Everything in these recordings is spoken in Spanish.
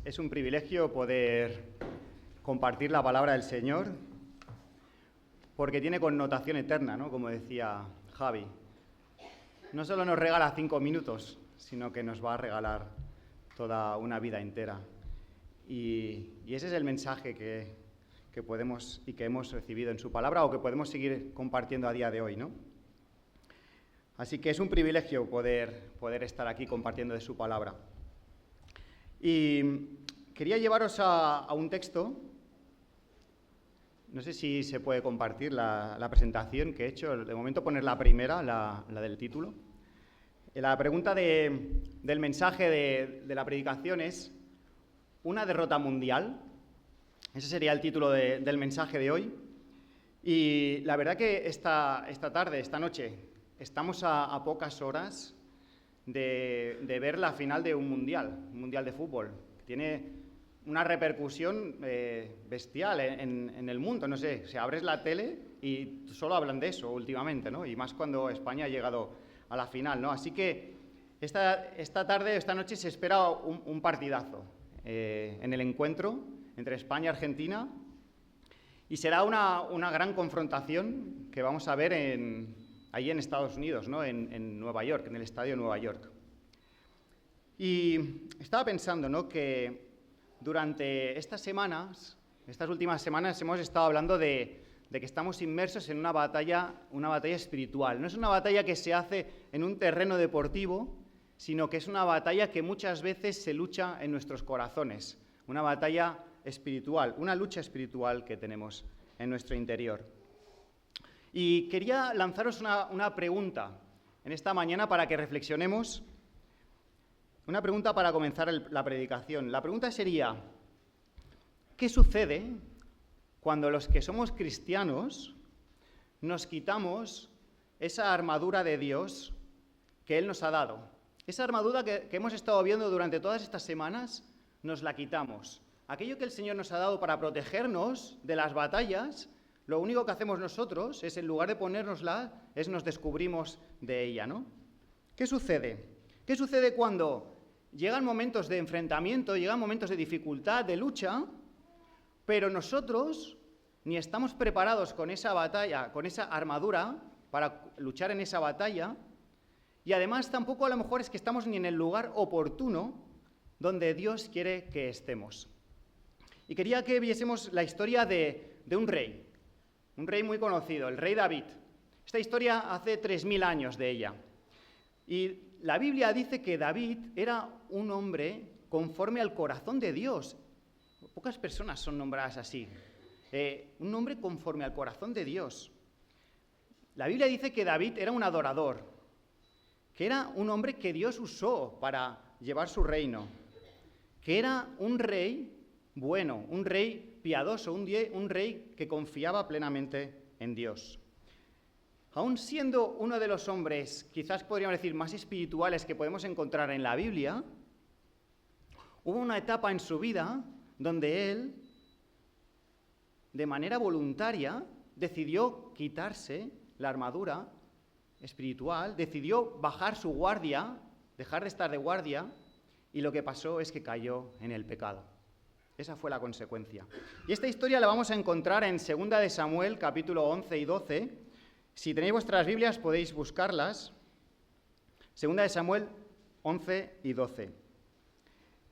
Es un privilegio poder compartir la palabra del Señor, porque tiene connotación eterna, ¿no? Como decía Javi. No solo nos regala 5 minutos, sino que nos va a regalar toda una vida entera. Y ese es el mensaje que podemos y que hemos recibido en su palabra o que podemos seguir compartiendo a día de hoy, ¿no? Así que es un privilegio poder estar aquí compartiendo de su palabra. Y quería llevaros a un texto. No sé si se puede compartir la presentación que he hecho. De momento poner la primera, la del título. La pregunta del mensaje de la predicación es ¿una derrota mundial? Ese sería el título del mensaje de hoy. Y la verdad que esta tarde, esta noche, estamos a pocas horas de ver la final de un mundial de fútbol. Tiene una repercusión bestial en el mundo. No sé, si abres la tele y solo hablan de eso últimamente, ¿no? Y más cuando España ha llegado a la final, ¿no? Así que esta tarde, esta noche se espera un partidazo en el encuentro entre España y Argentina, y será una gran confrontación que vamos a ver allí en Estados Unidos, ¿no? En Nueva York, en el estadio de Nueva York. Y estaba pensando, ¿no?, que durante estas últimas semanas, hemos estado hablando de que estamos inmersos en una batalla espiritual. No es una batalla que se hace en un terreno deportivo, sino que es una batalla que muchas veces se lucha en nuestros corazones, una batalla espiritual, una lucha espiritual que tenemos en nuestro interior. Y quería lanzaros una pregunta en esta mañana para que reflexionemos, una pregunta para comenzar la predicación. La pregunta sería: ¿qué sucede cuando los que somos cristianos nos quitamos esa armadura de Dios que Él nos ha dado? Esa armadura que hemos estado viendo durante todas estas semanas, nos la quitamos. Aquello que el Señor nos ha dado para protegernos de las batallas, lo único que hacemos nosotros es, en lugar de ponérnosla, nos descubrimos de ella, ¿no? ¿Qué sucede? ¿Qué sucede cuando llegan momentos de enfrentamiento, llegan momentos de dificultad, de lucha, pero nosotros ni estamos preparados con esa batalla, con esa armadura para luchar en esa batalla, y además tampoco a lo mejor es que estamos ni en el lugar oportuno donde Dios quiere que estemos? Y quería que viésemos la historia de un rey muy conocido, el rey David. Esta historia hace 3000 años de ella. Y la Biblia dice que David era un hombre conforme al corazón de Dios. Pocas personas son nombradas así. Un hombre conforme al corazón de Dios. La Biblia dice que David era un adorador, que era un hombre que Dios usó para llevar su reino, que era un rey bueno, un rey piadoso, un rey que confiaba plenamente en Dios. Aún siendo uno de los hombres, quizás podríamos decir, más espirituales que podemos encontrar en la Biblia, hubo una etapa en su vida donde él, de manera voluntaria, decidió quitarse la armadura espiritual, decidió bajar su guardia, dejar de estar de guardia, y lo que pasó es que cayó en el pecado. Esa fue la consecuencia. Y esta historia la vamos a encontrar en 2 de Samuel, capítulo 11 y 12. Si tenéis vuestras Biblias podéis buscarlas. 2 de Samuel 11 y 12.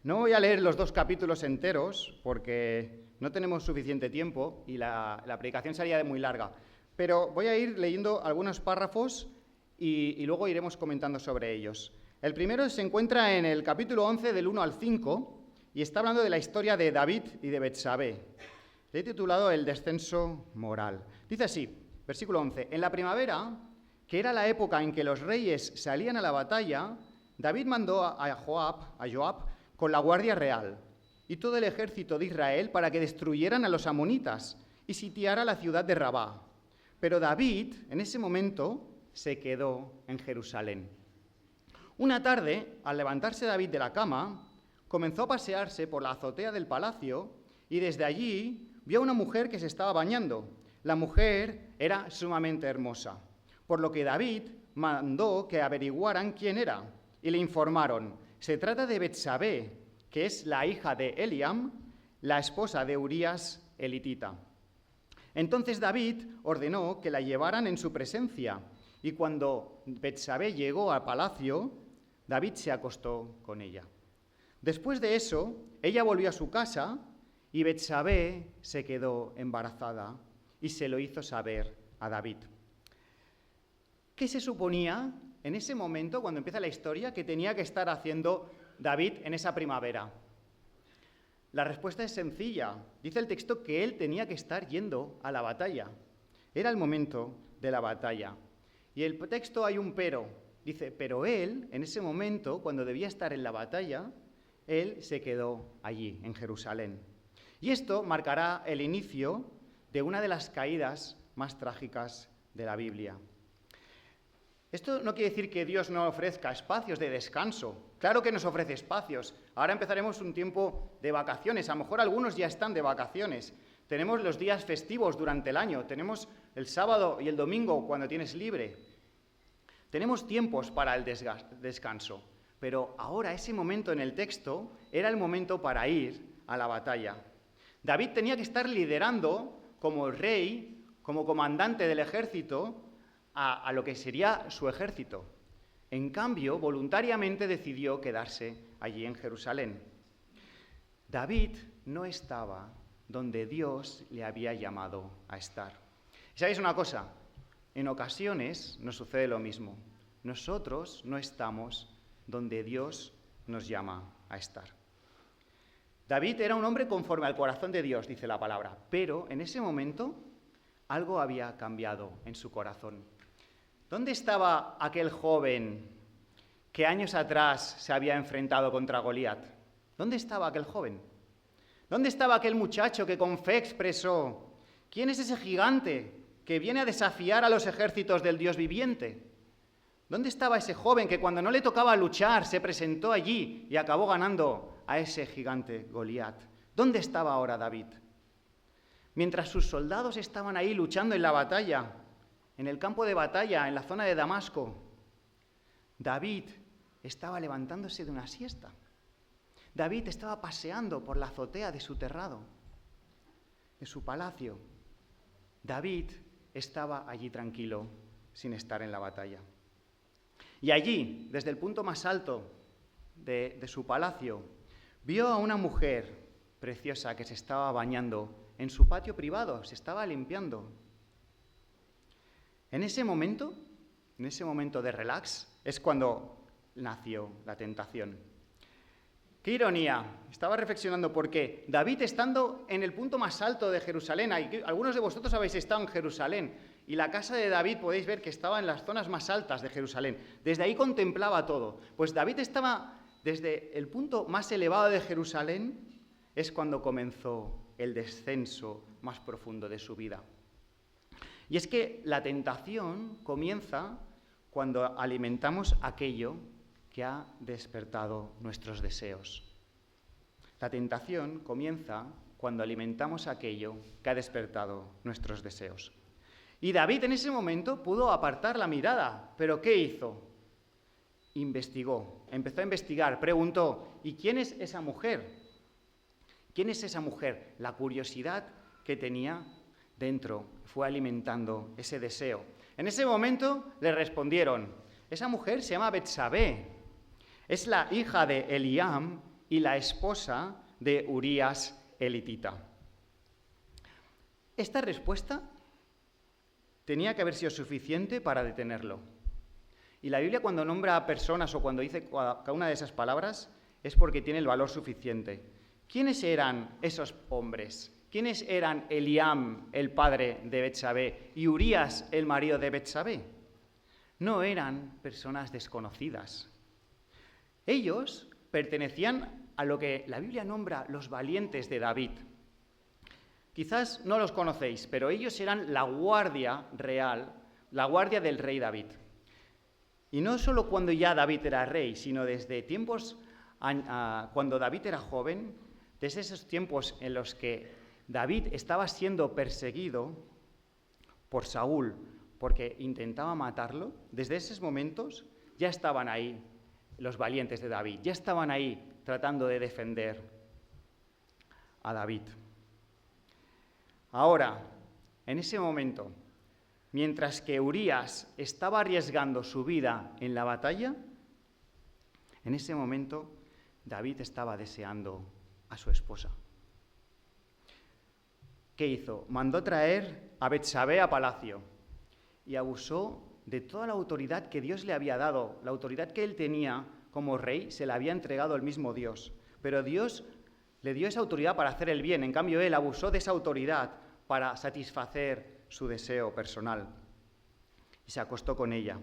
No voy a leer los 2 capítulos enteros porque no tenemos suficiente tiempo y la predicación sería muy larga. Pero voy a ir leyendo algunos párrafos y luego iremos comentando sobre ellos. El primero se encuentra en el capítulo 11 del 1 al 5 y está hablando de la historia de David y de Betsabé. Le he titulado El descenso moral. Dice así, versículo 11: En la primavera, que era la época en que los reyes salían a la batalla, David mandó a Joab con la guardia real y todo el ejército de Israel para que destruyeran a los amonitas y sitiara la ciudad de Rabá. Pero David, en ese momento, se quedó en Jerusalén. Una tarde, al levantarse David de la cama, comenzó a pasearse por la azotea del palacio y desde allí vio a una mujer que se estaba bañando. La mujer era sumamente hermosa, por lo que David mandó que averiguaran quién era y le informaron: se trata de Betsabé, que es la hija de Eliam, la esposa de Urías elitita. Entonces David ordenó que la llevaran en su presencia, y cuando Betsabé llegó al palacio, David se acostó con ella. Después de eso, ella volvió a su casa y Betsabé se quedó embarazada y se lo hizo saber a David. ¿Qué se suponía en ese momento, cuando empieza la historia, que tenía que estar haciendo David en esa primavera? La respuesta es sencilla. Dice el texto que él tenía que estar yendo a la batalla. Era el momento de la batalla. Y en el texto hay un pero. Dice, pero él, en ese momento, cuando debía estar en la batalla, él se quedó allí, en Jerusalén. Y esto marcará el inicio de una de las caídas más trágicas de la Biblia. Esto no quiere decir que Dios no ofrezca espacios de descanso. Claro que nos ofrece espacios. Ahora empezaremos un tiempo de vacaciones. A lo mejor algunos ya están de vacaciones. Tenemos los días festivos durante el año. Tenemos el sábado y el domingo cuando tienes libre. Tenemos tiempos para el descanso. Pero ahora ese momento en el texto era el momento para ir a la batalla. David tenía que estar liderando como rey, como comandante del ejército, a lo que sería su ejército. En cambio, voluntariamente decidió quedarse allí en Jerusalén. David no estaba donde Dios le había llamado a estar. ¿Y sabéis una cosa? En ocasiones nos sucede lo mismo. Nosotros no estamos donde Dios nos llama a estar. David era un hombre conforme al corazón de Dios, dice la palabra, pero en ese momento algo había cambiado en su corazón. ¿Dónde estaba aquel joven que años atrás se había enfrentado contra Goliat? ¿Dónde estaba aquel joven? ¿Dónde estaba aquel muchacho que con fe expresó: ¿quién es ese gigante que viene a desafiar a los ejércitos del Dios viviente? ¿Dónde estaba ese joven que cuando no le tocaba luchar se presentó allí y acabó ganando a ese gigante Goliat? ¿Dónde estaba ahora David? Mientras sus soldados estaban ahí luchando en la batalla, en el campo de batalla, en la zona de Damasco, David estaba levantándose de una siesta. David estaba paseando por la azotea de su terrado, de su palacio. David estaba allí tranquilo, sin estar en la batalla. Y allí, desde el punto más alto de su palacio, vio a una mujer preciosa que se estaba bañando en su patio privado, se estaba limpiando. En ese momento de relax, es cuando nació la tentación. ¡Qué ironía! Estaba reflexionando porque David, estando en el punto más alto de Jerusalén, algunos de vosotros habéis estado en Jerusalén, y la casa de David podéis ver que estaba en las zonas más altas de Jerusalén. Desde ahí contemplaba todo. Pues David estaba desde el punto más elevado de Jerusalén, es cuando comenzó el descenso más profundo de su vida. Y es que la tentación comienza cuando alimentamos aquello que ha despertado nuestros deseos. La tentación comienza cuando alimentamos aquello que ha despertado nuestros deseos. Y David en ese momento pudo apartar la mirada, pero ¿qué hizo? Investigó, empezó a investigar, preguntó: ¿y quién es esa mujer? ¿Quién es esa mujer? La curiosidad que tenía dentro fue alimentando ese deseo. En ese momento le respondieron: esa mujer se llama Betsabé, es la hija de Eliam y la esposa de Urías elitita. Esta respuesta tenía que haber sido suficiente para detenerlo. Y la Biblia, cuando nombra a personas o cuando dice cada una de esas palabras, es porque tiene el valor suficiente. ¿Quiénes eran esos hombres? ¿Quiénes eran Eliam, el padre de Betsabé, y Urías, el marido de Betsabé? No eran personas desconocidas. Ellos pertenecían a lo que la Biblia nombra los valientes de David. Quizás no los conocéis, pero ellos eran la guardia real, la guardia del rey David. Y no solo cuando ya David era rey, sino desde tiempos cuando David era joven, desde esos tiempos en los que David estaba siendo perseguido por Saúl porque intentaba matarlo, desde esos momentos ya estaban ahí los valientes de David, ya estaban ahí tratando de defender a David. Ahora, en ese momento, mientras que Urías estaba arriesgando su vida en la batalla, en ese momento David estaba deseando a su esposa. ¿Qué hizo? Mandó traer a Betsabé a palacio y abusó de toda la autoridad que Dios le había dado. La autoridad que él tenía como rey se la había entregado el mismo Dios. Pero Dios le dio esa autoridad para hacer el bien. En cambio, él abusó de esa autoridad para satisfacer su deseo personal. Y se acostó con ella.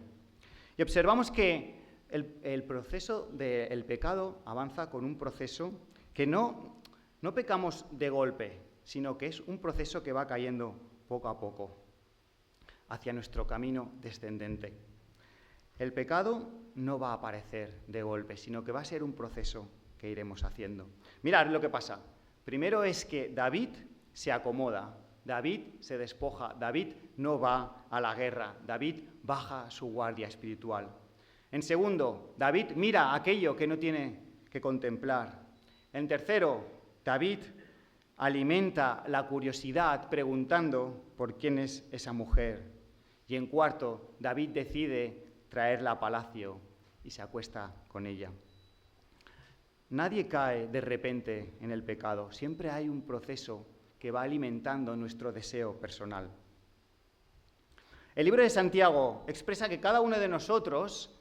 Y observamos que el proceso del pecado avanza con un proceso que no pecamos de golpe, sino que es un proceso que va cayendo poco a poco hacia nuestro camino descendente. El pecado no va a aparecer de golpe, sino que va a ser un proceso que iremos haciendo. Mirad lo que pasa. Primero es que David se acomoda, David se despoja, David no va a la guerra, David baja su guardia espiritual. En segundo, David mira aquello que no tiene que contemplar. En tercero, David alimenta la curiosidad preguntando por quién es esa mujer. Y en cuarto, David decide traerla a palacio y se acuesta con ella. Nadie cae de repente en el pecado, siempre hay un proceso que va alimentando nuestro deseo personal. El libro de Santiago expresa que cada uno de nosotros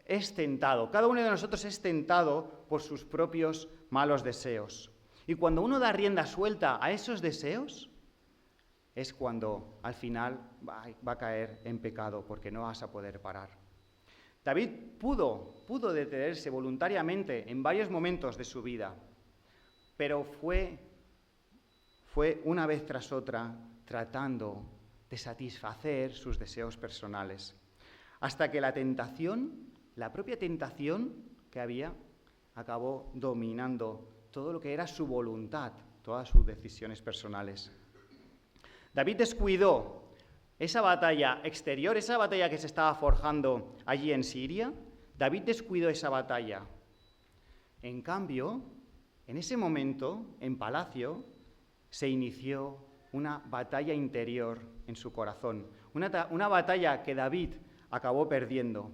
es tentado, cada uno de nosotros es tentado por sus propios malos deseos. Y cuando uno da rienda suelta a esos deseos, es cuando al final va a caer en pecado, porque no vas a poder parar. David pudo detenerse voluntariamente en varios momentos de su vida, pero fue una vez tras otra tratando de satisfacer sus deseos personales, hasta que la propia tentación que había, acabó dominando todo lo que era su voluntad, todas sus decisiones personales. David descuidó esa batalla exterior, esa batalla que se estaba forjando allí en Siria. David descuidó esa batalla. En cambio, en ese momento, en palacio, se inició una batalla interior en su corazón. Una batalla que David acabó perdiendo.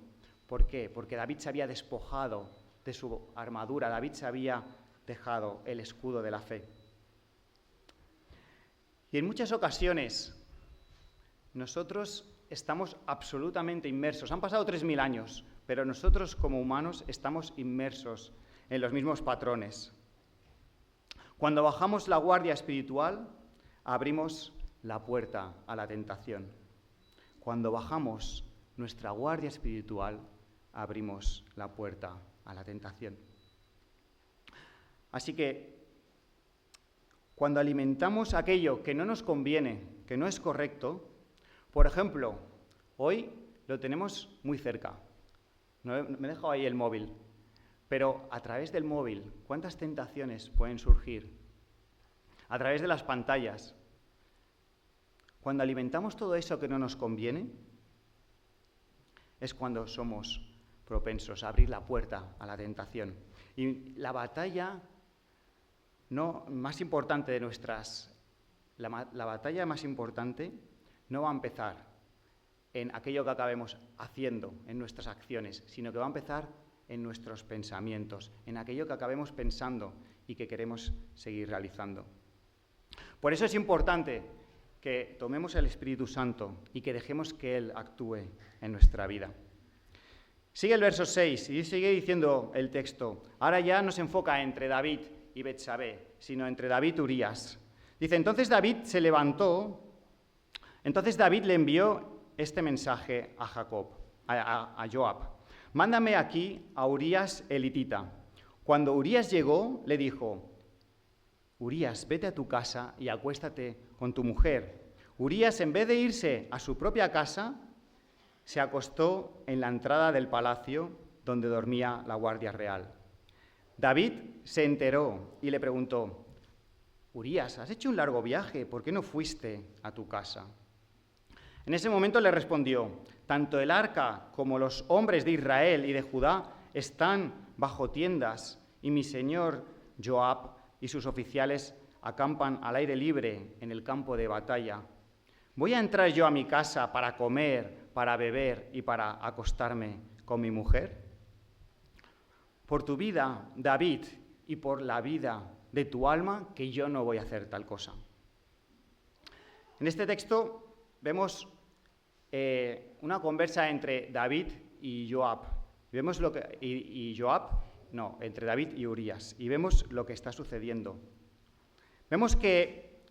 ¿Por qué? Porque David se había despojado de su armadura, David se había dejado el escudo de la fe. Y en muchas ocasiones nosotros estamos absolutamente inmersos. Han pasado 3000 años, pero nosotros como humanos estamos inmersos en los mismos patrones. Cuando bajamos la guardia espiritual, abrimos la puerta a la tentación. Cuando bajamos nuestra guardia espiritual, abrimos la puerta a la tentación. Así que cuando alimentamos aquello que no nos conviene, que no es correcto, por ejemplo, hoy lo tenemos muy cerca. Me he dejado ahí el móvil. Pero a través del móvil, ¿cuántas tentaciones pueden surgir? A través de las pantallas. Cuando alimentamos todo eso que no nos conviene, es cuando somos propensos a abrir la puerta a la tentación. Y la batalla más importante la batalla más importante no va a empezar en aquello que acabemos haciendo, en nuestras acciones, sino que va a empezar en nuestros pensamientos, en aquello que acabemos pensando y que queremos seguir realizando. Por eso es importante que tomemos el Espíritu Santo y que dejemos que Él actúe en nuestra vida. Sigue el verso 6 y sigue diciendo el texto. Ahora ya no se enfoca entre David y Betsabé, sino entre David y Urías. Dice, entonces David le envió este mensaje a Joab. Mándame aquí a Urías elitita. Cuando Urías llegó, le dijo, Urías, vete a tu casa y acuéstate con tu mujer. Urías, en vez de irse a su propia casa, se acostó en la entrada del palacio donde dormía la guardia real. David se enteró y le preguntó, Urías, has hecho un largo viaje, ¿por qué no fuiste a tu casa? En ese momento le respondió, tanto el arca como los hombres de Israel y de Judá están bajo tiendas y mi señor Joab y sus oficiales acampan al aire libre en el campo de batalla. ¿Voy a entrar yo a mi casa para comer, para beber y para acostarme con mi mujer? Por tu vida, David, y por la vida de tu alma, que yo no voy a hacer tal cosa. En este texto vemos una conversa entre David y Joab. Vemos entre David y Urías. Y vemos lo que está sucediendo. Vemos que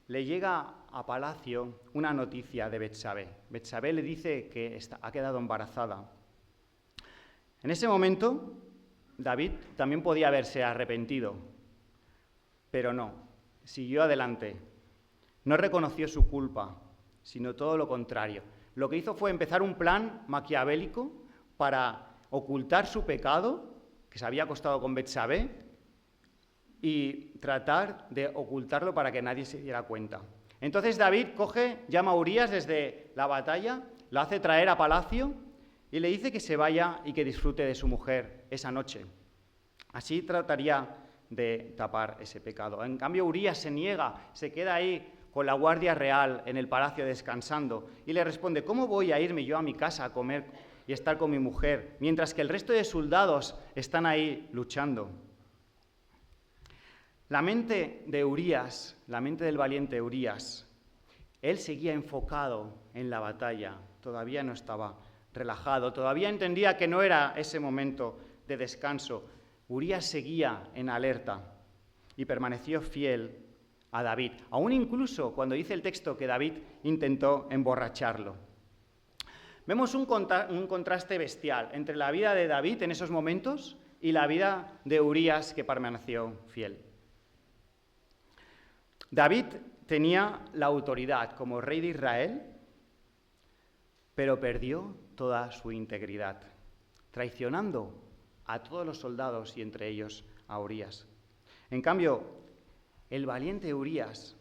le llega a palacio una noticia de Betsabé. Betsabé le dice que ha quedado embarazada. En ese momento, David también podía haberse arrepentido, pero no, siguió adelante. No reconoció su culpa, sino todo lo contrario. Lo que hizo fue empezar un plan maquiavélico para ocultar su pecado, que se había acostado con Betsabé, y tratar de ocultarlo para que nadie se diera cuenta. Entonces David llama a Urías desde la batalla, lo hace traer a palacio y le dice que se vaya y que disfrute de su mujer esa noche. Así trataría de tapar ese pecado. En cambio, Urías se niega, se queda ahí con la guardia real en el palacio descansando y le responde: ¿cómo voy a irme yo a mi casa a comer y estar con mi mujer mientras que el resto de soldados están ahí luchando? La mente de Urías, la mente del valiente Urías, él seguía enfocado en la batalla, todavía no estaba relajado, todavía entendía que no era ese momento de descanso. Urías seguía en alerta y permaneció fiel a David, aún incluso cuando dice el texto que David intentó emborracharlo. Vemos un contraste bestial entre la vida de David en esos momentos y la vida de Urías, que permaneció fiel. David tenía la autoridad como rey de Israel, pero perdió toda su integridad, traicionando a todos los soldados y entre ellos a Urías. En cambio, el valiente Urías,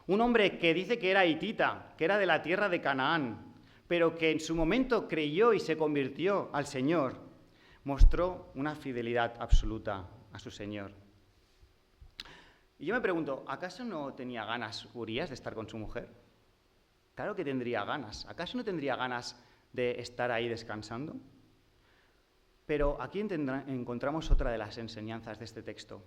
un hombre que dice que era hitita, que era de la tierra de Canaán, pero que en su momento creyó y se convirtió al Señor, mostró una fidelidad absoluta a su Señor. Y yo me pregunto, ¿acaso no tenía ganas Urías de estar con su mujer? Claro que tendría ganas. ¿Acaso no tendría ganas de estar ahí descansando? Pero aquí encontramos otra de las enseñanzas de este texto,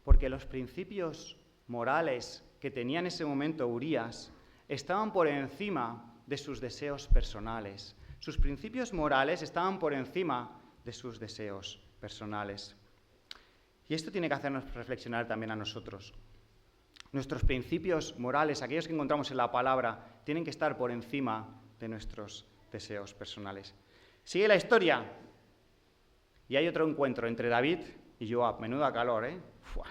porque los principios morales que tenía en ese momento Urías estaban por encima de sus deseos personales. Sus principios morales estaban por encima de sus deseos personales. Y esto tiene que hacernos reflexionar también a nosotros. Nuestros principios morales, aquellos que encontramos en la palabra, tienen que estar por encima de nuestros deseos personales. Sigue la historia. Y hay otro encuentro entre David y Joab. Menuda calor, ¿eh? ¡Fua!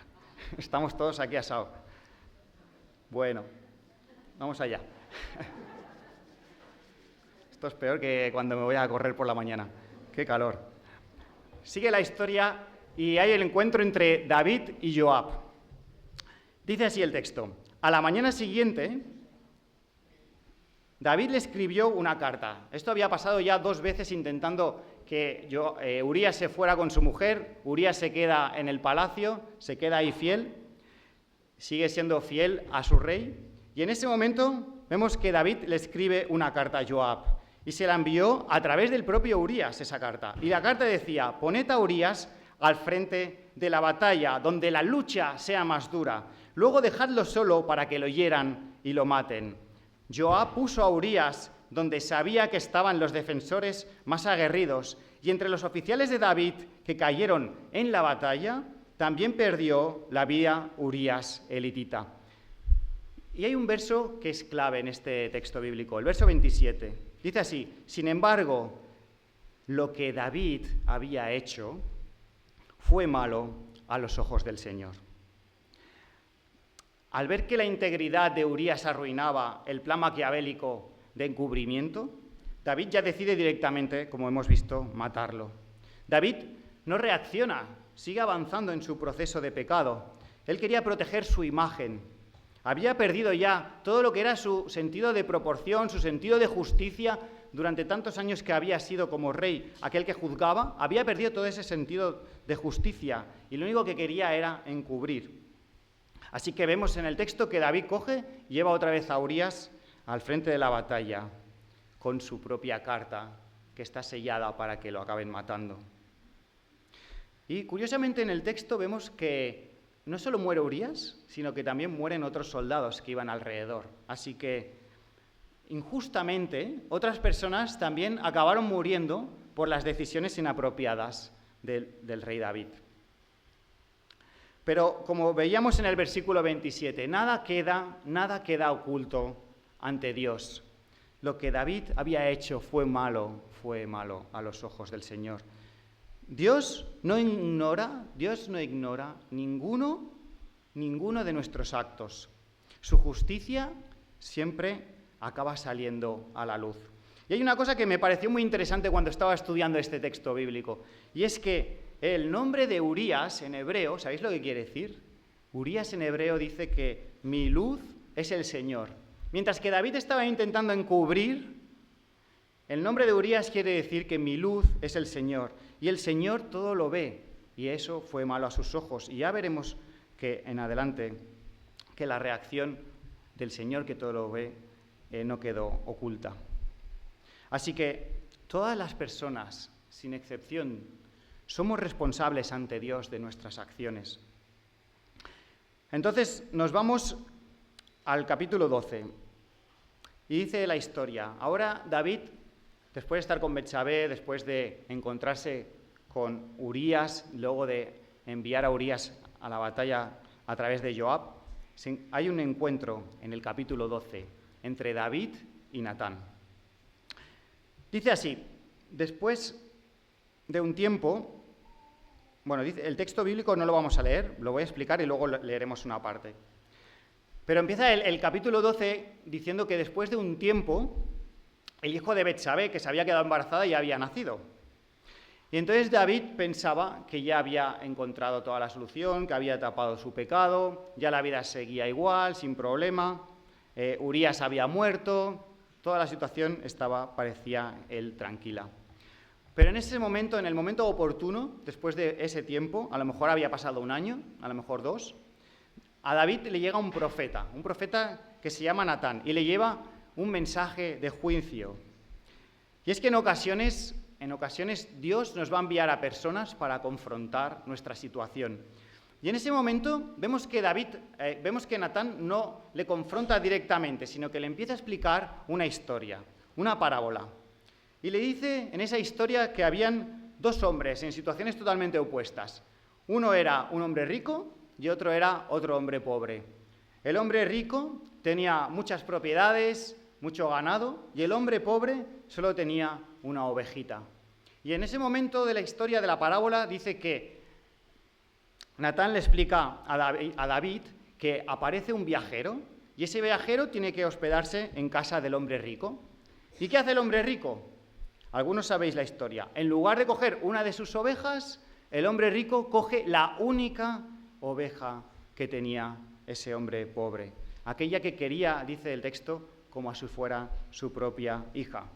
Estamos todos aquí asados. Bueno, vamos allá. Esto es peor que cuando me voy a correr por la mañana. ¡Qué calor! Sigue la historia y hay el encuentro entre David y Joab. Dice así el texto: a la mañana siguiente, David le escribió una carta. Esto había pasado ya 2 veces intentando que Urías se fuera con su mujer. Urías se queda en el palacio, se queda ahí fiel, sigue siendo fiel a su rey. Y en ese momento vemos que David le escribe una carta a Joab y se la envió a través del propio Urías, esa carta. Y la carta decía: poned a Urías al frente de la batalla, donde la lucha sea más dura. Luego dejadlo solo para que lo hieran y lo maten. Joab puso a Urías donde sabía que estaban los defensores más aguerridos, y entre los oficiales de David que cayeron en la batalla, también perdió la vida Urías el hitita. Y hay un verso que es clave en este texto bíblico, el verso 27. Dice así: sin embargo, lo que David había hecho fue malo a los ojos del Señor. Al ver que la integridad de Urías arruinaba el plan maquiavélico de encubrimiento, David ya decide directamente, como hemos visto, matarlo. David no reacciona, sigue avanzando en su proceso de pecado. Él quería proteger su imagen. Había perdido ya todo lo que era su sentido de proporción, su sentido de justicia, durante tantos años que había sido como rey aquel que juzgaba, había perdido todo ese sentido de justicia y lo único que quería era encubrir. Así que vemos en el texto que David coge y lleva otra vez a Urías al frente de la batalla con su propia carta que está sellada para que lo acaben matando. Y curiosamente en el texto vemos que no solo muere Urías, sino que también mueren otros soldados que iban alrededor. Así que, injustamente, otras personas también acabaron muriendo por las decisiones inapropiadas del rey David. Pero, como veíamos en el versículo 27, nada queda oculto ante Dios. Lo que David había hecho fue malo a los ojos del Señor. Dios no ignora ninguno de nuestros actos. Su justicia siempre acaba saliendo a la luz. Y hay una cosa que me pareció muy interesante cuando estaba estudiando este texto bíblico, y es que el nombre de Urías en hebreo, ¿sabéis lo que quiere decir? Urías en hebreo dice que mi luz es el Señor. Mientras que David estaba intentando encubrir, el nombre de Urías quiere decir que mi luz es el Señor. Y el Señor todo lo ve, y eso fue malo a sus ojos. Y ya veremos que en adelante, que la reacción del Señor que todo lo ve no quedó oculta. Así que todas las personas, sin excepción, somos responsables ante Dios de nuestras acciones. Entonces nos vamos al capítulo 12. Y dice la historia, ahora David, después de estar con Betsabé, después de encontrarse con Urías, luego de enviar a Urías a la batalla a través de Joab, hay un encuentro en el capítulo 12 entre David y Natán. Dice así, después de un tiempo, dice, el texto bíblico no lo vamos a leer, lo voy a explicar y luego leeremos una parte. Pero empieza el capítulo 12 diciendo que después de un tiempo, el hijo de Betsabé, que se había quedado embarazada, ya había nacido. Y entonces David pensaba que ya había encontrado toda la solución, que había tapado su pecado, ya la vida seguía igual, sin problema, Urías había muerto, toda la situación parecía él tranquila. Pero en ese momento, en el momento oportuno, después de ese tiempo, a lo mejor había pasado un año, a lo mejor 2, a David le llega un profeta que se llama Natán, y le lleva un mensaje de juicio. Y es que en ocasiones Dios nos va a enviar a personas para confrontar nuestra situación. Y en ese momento vemos que Natán no le confronta directamente, sino que le empieza a explicar una historia, una parábola. Y le dice en esa historia que habían 2 hombres en situaciones totalmente opuestas. Uno era un hombre rico y otro era otro hombre pobre. El hombre rico tenía muchas propiedades, mucho ganado, y el hombre pobre solo tenía una ovejita. Y en ese momento de la historia de la parábola dice que Natán le explica a David que aparece un viajero, y ese viajero tiene que hospedarse en casa del hombre rico. ¿Y qué hace el hombre rico? Algunos sabéis la historia. En lugar de coger una de sus ovejas, el hombre rico coge la única oveja que tenía ese hombre pobre. Aquella que quería, dice el texto, como si fuera su propia hija.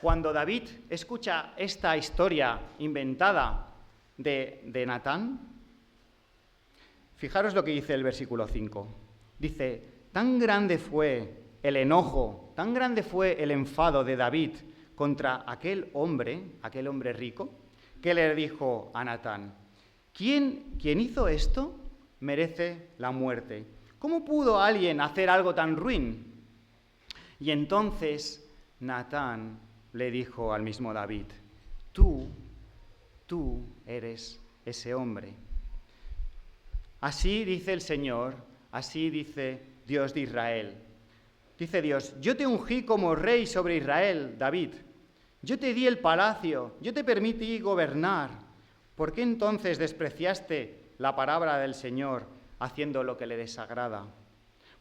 Cuando David escucha esta historia inventada de Natán, fijaros lo que dice el versículo 5. Dice, tan grande fue el enojo, tan grande fue el enfado de David contra aquel hombre rico, que le dijo a Natán, ¿quién hizo esto merece la muerte? ¿Cómo pudo alguien hacer algo tan ruin? Y entonces Natán le dijo al mismo David, tú eres ese hombre. Así dice el Señor, así dice Dios de Israel. Dice Dios, yo te ungí como rey sobre Israel, David. Yo te di el palacio, yo te permití gobernar. ¿Por qué entonces despreciaste la palabra del Señor haciendo lo que le desagrada?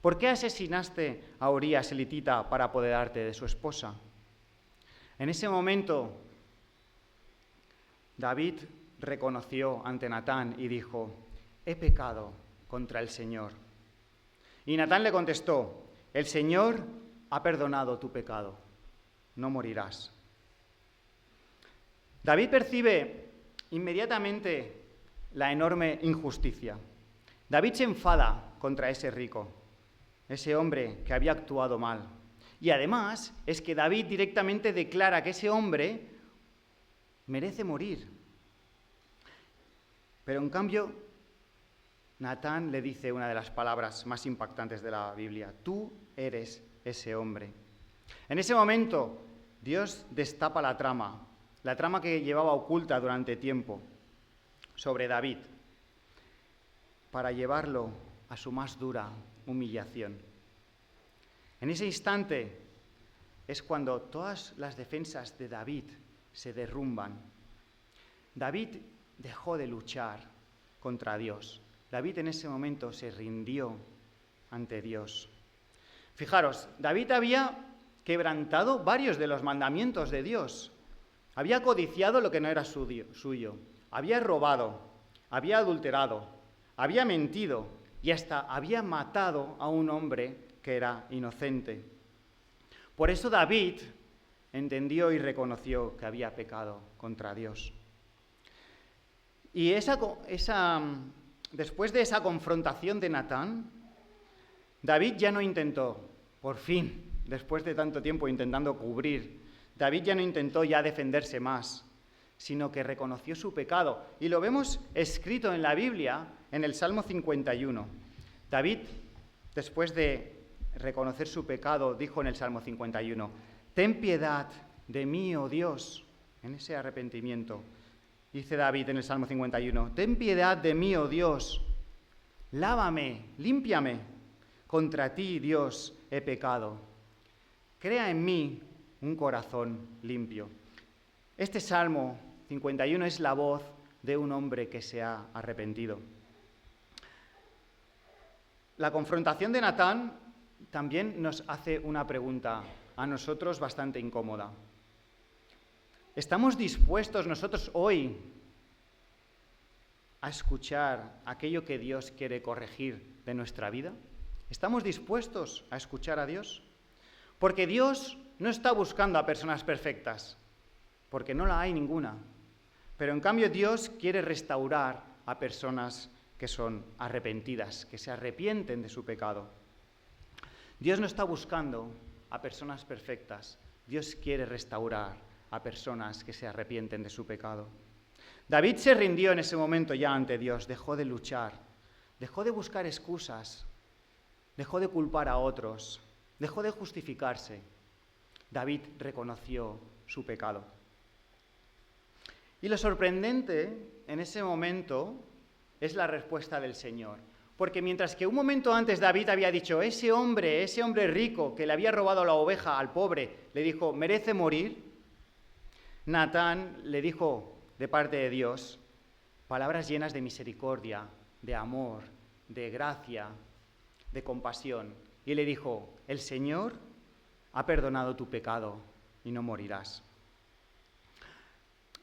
¿Por qué asesinaste a Urías elitita para apoderarte de su esposa? En ese momento, David reconoció ante Natán y dijo, he pecado contra el Señor. Y Natán le contestó, el Señor ha perdonado tu pecado, no morirás. David percibe inmediatamente la enorme injusticia. David se enfada contra ese rico, ese hombre que había actuado mal. Y además es que David directamente declara que ese hombre merece morir. Pero en cambio, Natán le dice una de las palabras más impactantes de la Biblia: tú eres ese hombre. En ese momento, Dios destapa la trama que llevaba oculta durante tiempo sobre David, para llevarlo a su más dura humillación. En ese instante es cuando todas las defensas de David se derrumban. David dejó de luchar contra Dios. David en ese momento se rindió ante Dios. Fijaros, David había quebrantado varios de los mandamientos de Dios. Había codiciado lo que no era suyo. Había robado, había adulterado, había mentido y hasta había matado a un hombre que era inocente. Por eso David entendió y reconoció que había pecado contra Dios. Y después de esa confrontación de Natán, David ya no intentó, por fin, después de tanto tiempo intentando cubrir, David ya no intentó ya defenderse más, sino que reconoció su pecado. Y lo vemos escrito en la Biblia, en el Salmo 51. David, después de reconocer su pecado, dijo en el Salmo 51, ten piedad de mí, oh Dios, en ese arrepentimiento. Dice David en el Salmo 51, ten piedad de mí, oh Dios, lávame, límpiame, contra ti, Dios, he pecado. Crea en mí un corazón limpio. Este Salmo 51 es la voz de un hombre que se ha arrepentido. La confrontación de Natán también nos hace una pregunta a nosotros bastante incómoda. ¿Estamos dispuestos nosotros hoy a escuchar aquello que Dios quiere corregir de nuestra vida? ¿Estamos dispuestos a escuchar a Dios? Porque Dios no está buscando a personas perfectas, porque no la hay ninguna. Pero en cambio Dios quiere restaurar a personas que son arrepentidas, que se arrepienten de su pecado. Dios no está buscando a personas perfectas. Dios quiere restaurar a personas que se arrepienten de su pecado. David se rindió en ese momento ya ante Dios, dejó de luchar, dejó de buscar excusas, dejó de culpar a otros, dejó de justificarse. David reconoció su pecado. Y lo sorprendente en ese momento es la respuesta del Señor. Porque mientras que un momento antes David había dicho, ese hombre rico que le había robado la oveja al pobre, le dijo, merece morir, Natán le dijo de parte de Dios palabras llenas de misericordia, de amor, de gracia, de compasión. Y le dijo, el Señor ha perdonado tu pecado y no morirás.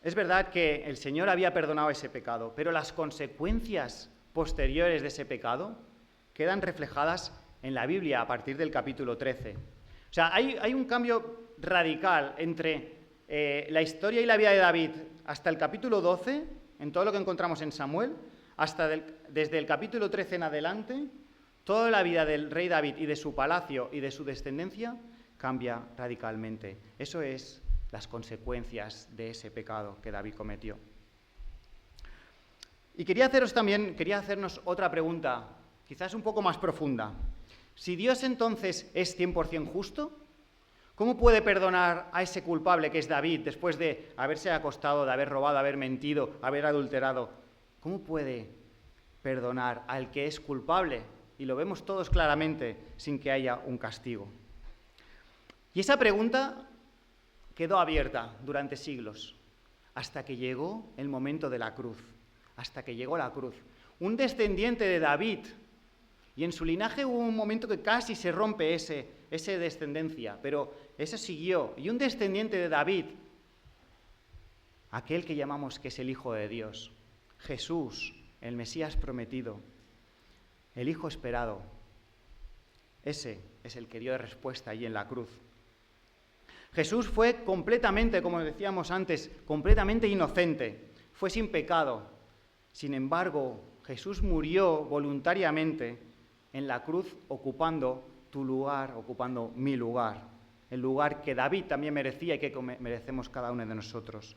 Es verdad que el Señor había perdonado ese pecado, pero las consecuencias posteriores de ese pecado quedan reflejadas en la Biblia a partir del capítulo 13. O sea, hay un cambio radical entre la historia y la vida de David hasta el capítulo 12, en todo lo que encontramos en Samuel, desde el capítulo 13 en adelante, toda la vida del rey David y de su palacio y de su descendencia cambia radicalmente. Eso es las consecuencias de ese pecado que David cometió. Y quería hacernos otra pregunta, quizás un poco más profunda. Si Dios entonces es 100% justo, ¿cómo puede perdonar a ese culpable que es David después de haberse acostado, de haber robado, haber mentido, haber adulterado? ¿Cómo puede perdonar al que es culpable? Y lo vemos todos claramente sin que haya un castigo. Y esa pregunta quedó abierta durante siglos, hasta que llegó el momento de la cruz. Hasta que llegó la cruz. Un descendiente de David, y en su linaje hubo un momento que casi se rompe esa descendencia, pero eso siguió. Y un descendiente de David, aquel que llamamos que es el Hijo de Dios, Jesús, el Mesías prometido, el Hijo esperado, Ese es el que dio respuesta allí en la cruz. Jesús fue completamente, como decíamos antes, completamente inocente, fue sin pecado. Sin embargo, Jesús murió voluntariamente en la cruz ocupando tu lugar, ocupando mi lugar, el lugar que David también merecía y que merecemos cada uno de nosotros.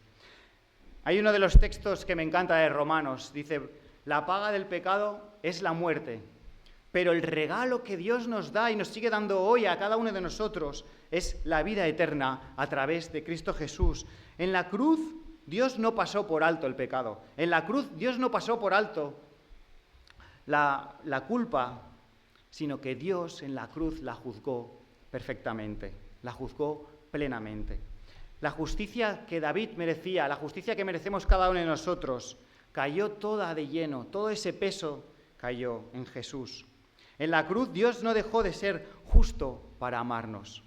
Hay uno de los textos que me encanta de Romanos, dice, la paga del pecado es la muerte, pero el regalo que Dios nos da y nos sigue dando hoy a cada uno de nosotros es la vida eterna a través de Cristo Jesús. En la cruz Dios no pasó por alto el pecado, en la cruz Dios no pasó por alto la culpa, sino que Dios en la cruz la juzgó perfectamente, la juzgó plenamente. La justicia que David merecía, la justicia que merecemos cada uno de nosotros, cayó toda de lleno, todo ese peso cayó en Jesús. En la cruz Dios no dejó de ser justo para amarnos.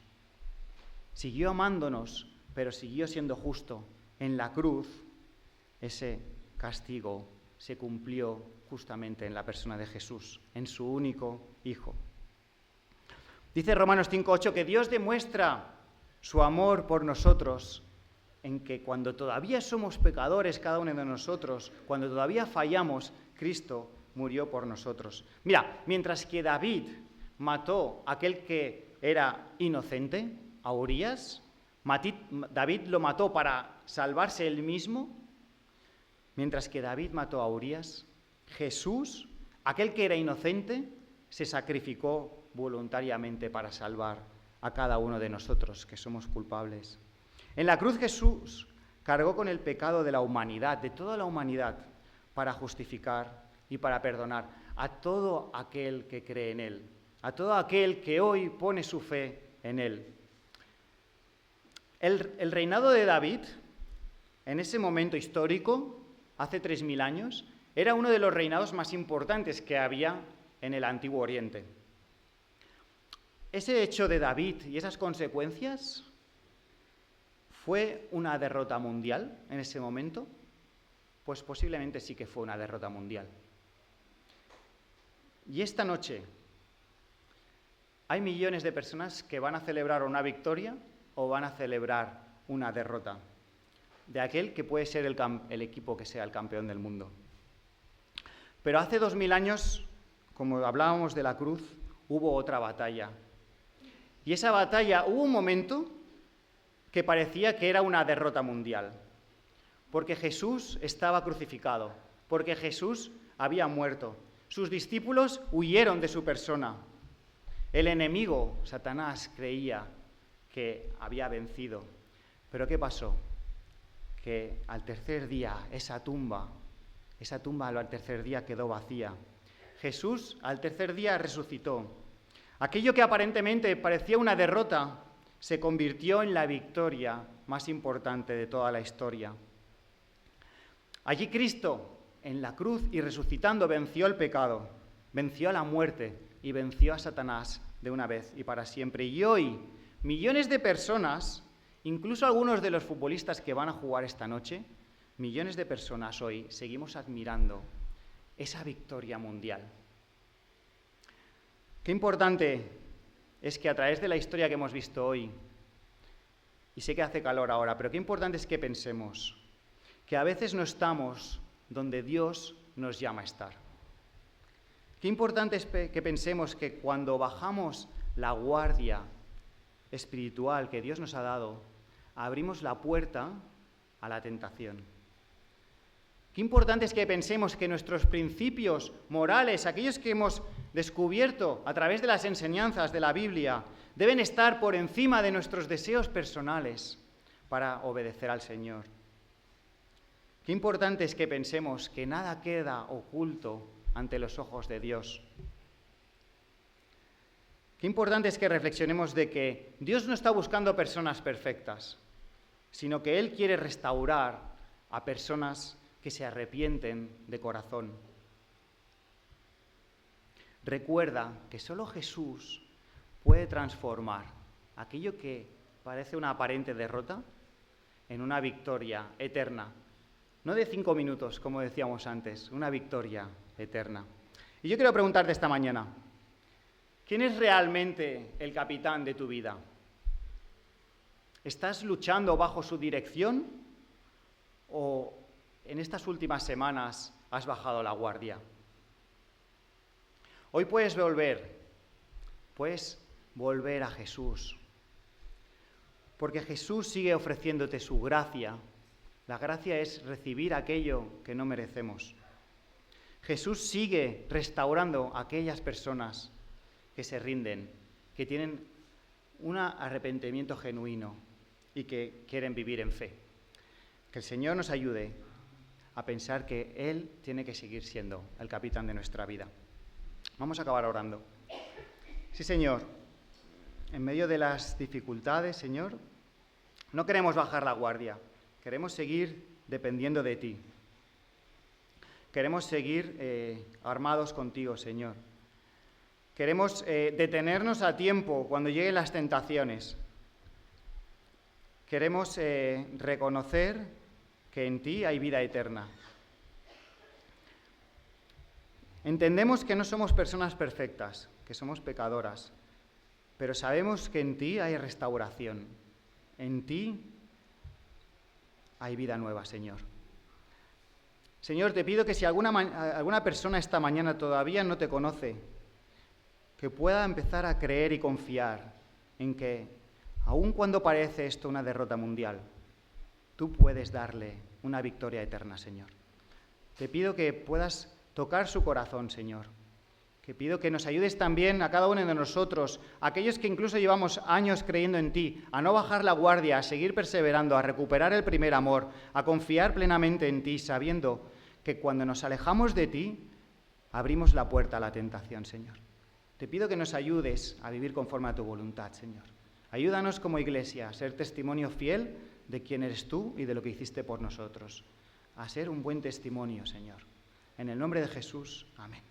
Siguió amándonos, pero siguió siendo justo. En la cruz ese castigo se cumplió justamente en la persona de Jesús, en su único Hijo. Dice Romanos 5:8 que Dios demuestra su amor por nosotros en que cuando todavía somos pecadores cada uno de nosotros, cuando todavía fallamos, Cristo murió por nosotros. Mira, mientras que David mató a aquel que era inocente, a Urías, David lo mató para salvarse él mismo. Mientras que David mató a Urías, Jesús, aquel que era inocente, se sacrificó voluntariamente para salvar a cada uno de nosotros que somos culpables. En la cruz Jesús cargó con el pecado de la humanidad, de toda la humanidad, para justificar y para perdonar a todo aquel que cree en Él, a todo aquel que hoy pone su fe en Él. El reinado de David, en ese momento histórico, hace 3000 años, era uno de los reinados más importantes que había en el Antiguo Oriente. Ese hecho de David y esas consecuencias, ¿fue una derrota mundial en ese momento? Pues posiblemente sí que fue una derrota mundial. Y esta noche hay millones de personas que van a celebrar una victoria o van a celebrar una derrota de aquel que puede ser el equipo que sea el campeón del mundo. Pero hace 2000 años, como hablábamos de la cruz, hubo otra batalla. Y esa batalla, hubo un momento que parecía que era una derrota mundial, porque Jesús estaba crucificado, porque Jesús había muerto. Sus discípulos huyeron de su persona. El enemigo, Satanás, creía que había vencido. ¿Pero qué pasó? Que al tercer día esa tumba al tercer día quedó vacía. Jesús al tercer día resucitó. Aquello que aparentemente parecía una derrota se convirtió en la victoria más importante de toda la historia. Allí Cristo, en la cruz y resucitando, venció el pecado, venció a la muerte y venció a Satanás de una vez y para siempre. Y hoy, millones de personas, incluso algunos de los futbolistas que van a jugar esta noche, millones de personas hoy seguimos admirando esa victoria mundial. Qué importante es que a través de la historia que hemos visto hoy, y sé que hace calor ahora, pero qué importante es que pensemos que a veces no estamos donde Dios nos llama a estar. Qué importante es que pensemos que cuando bajamos la guardia espiritual que Dios nos ha dado, abrimos la puerta a la tentación. Qué importante es que pensemos que nuestros principios morales, aquellos que hemos descubierto a través de las enseñanzas de la Biblia, deben estar por encima de nuestros deseos personales para obedecer al Señor. Qué importante es que pensemos que nada queda oculto ante los ojos de Dios. Qué importante es que reflexionemos de que Dios no está buscando personas perfectas, sino que Él quiere restaurar a personas que se arrepienten de corazón. Recuerda que solo Jesús puede transformar aquello que parece una aparente derrota en una victoria eterna. No de 5 minutos, como decíamos antes, una victoria eterna. Y yo quiero preguntarte esta mañana, ¿Quién es realmente el capitán de tu vida? ¿Estás luchando bajo su dirección o en estas últimas semanas has bajado la guardia? Hoy puedes volver a Jesús, porque Jesús sigue ofreciéndote su gracia. La gracia es recibir aquello que no merecemos. Jesús sigue restaurando a aquellas personas que se rinden, que tienen un arrepentimiento genuino y que quieren vivir en fe. Que el Señor nos ayude a pensar que Él tiene que seguir siendo el capitán de nuestra vida. Vamos a acabar orando. Sí, Señor, en medio de las dificultades, Señor, no queremos bajar la guardia, queremos seguir dependiendo de ti. Queremos seguir armados contigo, Señor. Queremos detenernos a tiempo cuando lleguen las tentaciones. Queremos reconocer que en ti hay vida eterna. Entendemos que no somos personas perfectas, que somos pecadoras, pero sabemos que en ti hay restauración. En ti hay vida nueva, Señor. Señor, te pido que si alguna persona esta mañana todavía no te conoce, que pueda empezar a creer y confiar en que, aun cuando parece esto una derrota mundial, tú puedes darle una victoria eterna, Señor. Te pido que puedas tocar su corazón, Señor. Que pido que nos ayudes también a cada uno de nosotros, aquellos que incluso llevamos años creyendo en ti, a no bajar la guardia, a seguir perseverando, a recuperar el primer amor, a confiar plenamente en ti, sabiendo que cuando nos alejamos de ti, abrimos la puerta a la tentación, Señor. Te pido que nos ayudes a vivir conforme a tu voluntad, Señor. Ayúdanos como iglesia a ser testimonio fiel de quién eres tú y de lo que hiciste por nosotros. A ser un buen testimonio, Señor. En el nombre de Jesús, amén.